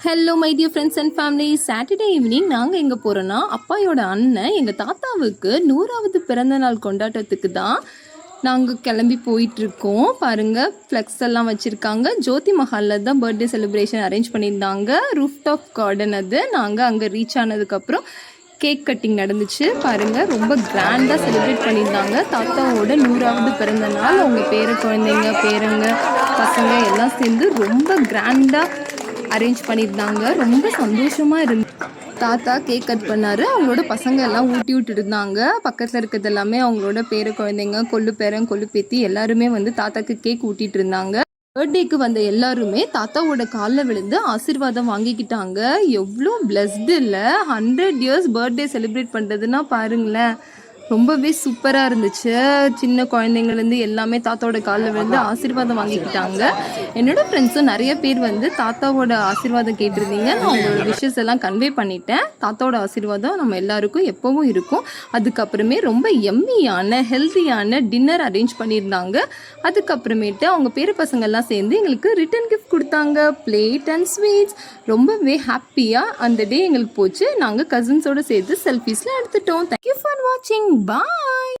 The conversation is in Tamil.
Hello my dear friends and family. Saturday evening நாங்கள் எங்கே போகிறோன்னா அப்பாயோட அண்ணன் எங்கள் தாத்தாவுக்கு 100வது பிறந்தநாள் கொண்டாட்டத்துக்கு தான் நாங்கள் கிளம்பி போயிட்டுருக்கோம். பாருங்கள், ஃப்ளெக்ஸ் எல்லாம் வச்சுருக்காங்க. ஜோதி மஹாலில் தான் பர்த்டே செலிப்ரேஷன் அரேஞ்ச் பண்ணியிருந்தாங்க. ரூஃப் டாப் கார்டன் அது. நாங்கள் அங்கே ரீச் ஆனதுக்கப்புறம் கேக் கட்டிங் நடந்துச்சு. பாருங்கள், ரொம்ப கிராண்டாக செலிப்ரேட் பண்ணியிருந்தாங்க. தாத்தாவோட 100வது பிறந்த நாள். அவங்க குழந்தைங்க, பேரங்க, பசங்க எல்லாம் சேர்ந்து ரொம்ப கிராண்டாக அரேஞ்ச் பண்ணியிருந்தாங்க. ரொம்ப சந்தோஷமாக தாத்தா கேக் கட் பண்ணார். அவங்களோட பசங்க எல்லாம் ஊட்டி விட்டுட்டு இருந்தாங்க. பக்கத்தில் இருக்கிறது எல்லாமே அவங்களோட குழந்தைங்க, கொள்ளு பேரன், கொள்ளு பேத்தி எல்லாருமே வந்து தாத்தாக்கு கேக் ஊட்டிகிட்டு இருந்தாங்க. பர்த்டேக்கு வந்த எல்லாருமே தாத்தாவோட காலில் விழுந்து ஆசீர்வாதம் வாங்கிக்கிட்டாங்க. எவ்வளோ பிளஸ்டு இல்லை. 100 இயர்ஸ் பர்த்டே செலிப்ரேட் பண்ணுறதுன்னா பாருங்களேன், ரொம்பவே சூப்பராக இருந்துச்சு. சின்ன குழந்தைங்கலேருந்து எல்லாமே தாத்தாவோட காலில் விழுந்து ஆசீர்வாதம் வாங்கிக்கிட்டாங்க. என்னோட ஃப்ரெண்ட்ஸும் நிறைய பேர் வந்து தாத்தாவோட ஆசீர்வாதம் கேட்டிருந்தீங்க. நான் உங்களோட விஷஸ் எல்லாம் கன்வே பண்ணிட்டேன். தாத்தாவோட ஆசீர்வாதம் நம்ம எல்லாருக்கும் எப்போவும் இருக்கும். அதுக்கப்புறமே ரொம்ப எம்மியான ஹெல்த்தியான டின்னர் அரேஞ்ச் பண்ணியிருந்தாங்க. அதுக்கப்புறமேட்டு அவங்க பசங்கள்லாம் சேர்ந்து எங்களுக்கு ரிட்டன் கிஃப்ட் கொடுத்தாங்க, பிளேட் அண்ட் ஸ்வீட்ஸ். ரொம்பவே ஹாப்பியாக அந்த டே எங்களுக்கு போச்சு. நாங்கள் கசின்ஸோடு சேர்த்து செல்ஃபீஸ்லாம் எடுத்துட்டோம். தேங்க்யூ ஃபார் வாட்சிங். Bye.